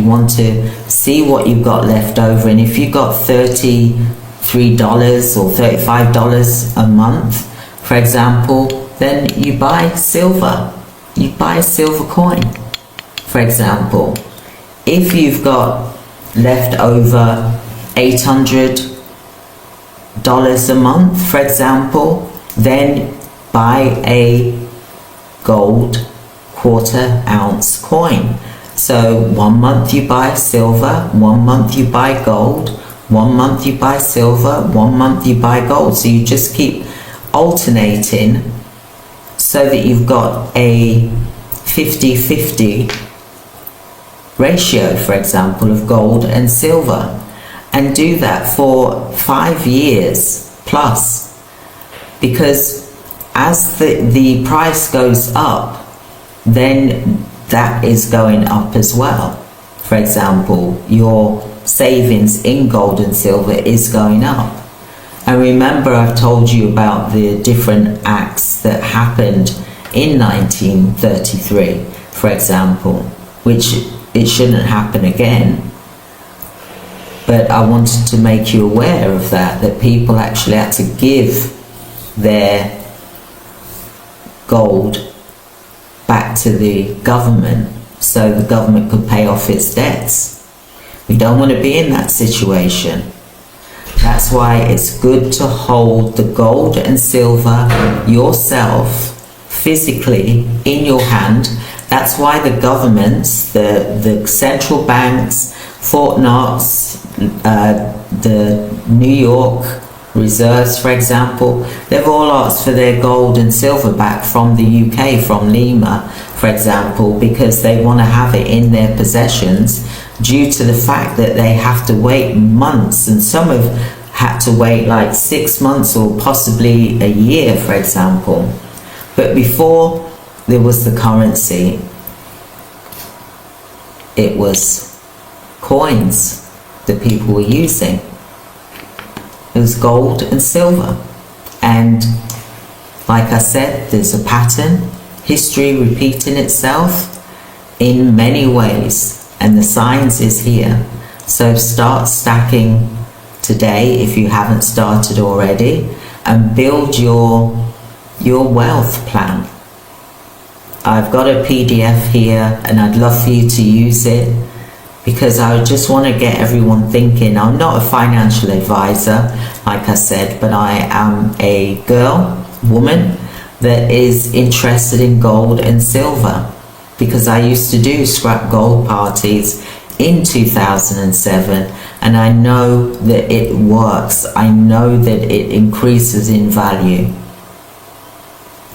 You want to see what you've got left over, and if you've got $33 or $35 a month, for example, then you buy silver. You buy a silver coin, for example. If you've got left over $800 a month, for example, then buy a gold quarter-ounce coin. So 1 month you buy silver, 1 month you buy gold, 1 month you buy silver, 1 month you buy gold. So you just keep alternating so that you've got a 50-50 ratio, for example, of gold and silver. And do that for 5 years plus, because as the price goes up, then that is going up as well. For example, your savings in gold and silver is going up. And remember, I've told you about the different acts that happened in 1933, for example, which it shouldn't happen again. But I wanted to make you aware of that people actually had to give their gold back to the government so the government could pay off its debts. We don't want to be in that situation. That's why it's good to hold the gold and silver yourself physically in your hand. That's why the governments, the central banks, Fort Knox, the New York reserves, for example, they've all asked for their gold and silver back from the UK, from Lima, for example, because they want to have it in their possessions due to the fact that they have to wait months, and some have had to wait like 6 months or possibly a year, for example. But before there was the currency, it was coins that people were using. It was gold and silver. And like I said, there's a pattern, history repeating itself in many ways, and the science is here. So start stacking today if you haven't started already, and build your wealth plan. I've got a PDF here and I'd love for you to use it, because I just want to get everyone thinking. I'm not a financial advisor, like I said, but I am a woman that is interested in gold and silver, because I used to do scrap gold parties in 2007, and I know that it works. I know that it increases in value.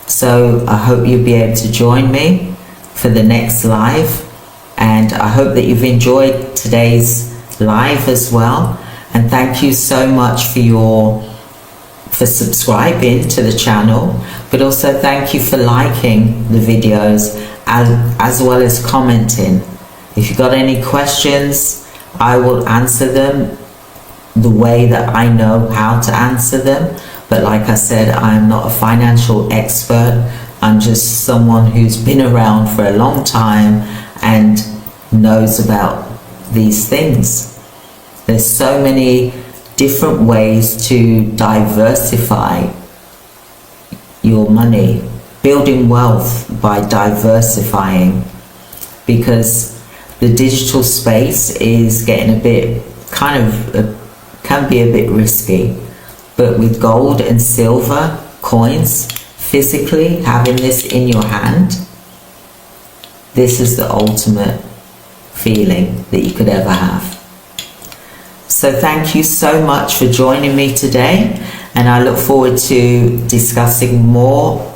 So I hope you'll be able to join me for the next live, and I hope that you've enjoyed today's live as well. And thank you so much for subscribing to the channel, but also thank you for liking the videos as well as commenting. If you've got any questions, I will answer them the way that I know how to answer them. But like I said, I'm not a financial expert. I'm just someone who's been around for a long time and knows about these things. There's so many different ways to diversify your money, building wealth by diversifying, because the digital space is getting a bit can be a bit risky. But with gold and silver coins, physically having this in your hand, this is the ultimate feeling that you could ever have. So thank you so much for joining me today, and I look forward to discussing more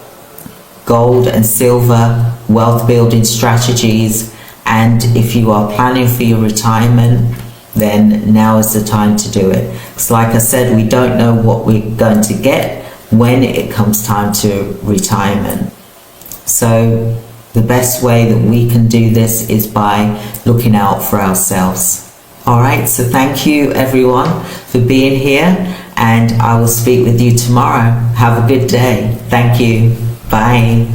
gold and silver wealth building strategies. And if you are planning for your retirement, then now is the time to do it. Because like I said, we don't know what we're going to get when it comes time to retirement. So the best way that we can do this is by looking out for ourselves. All right, so thank you everyone for being here, and I will speak with you tomorrow. Have a good day. Thank you. Bye.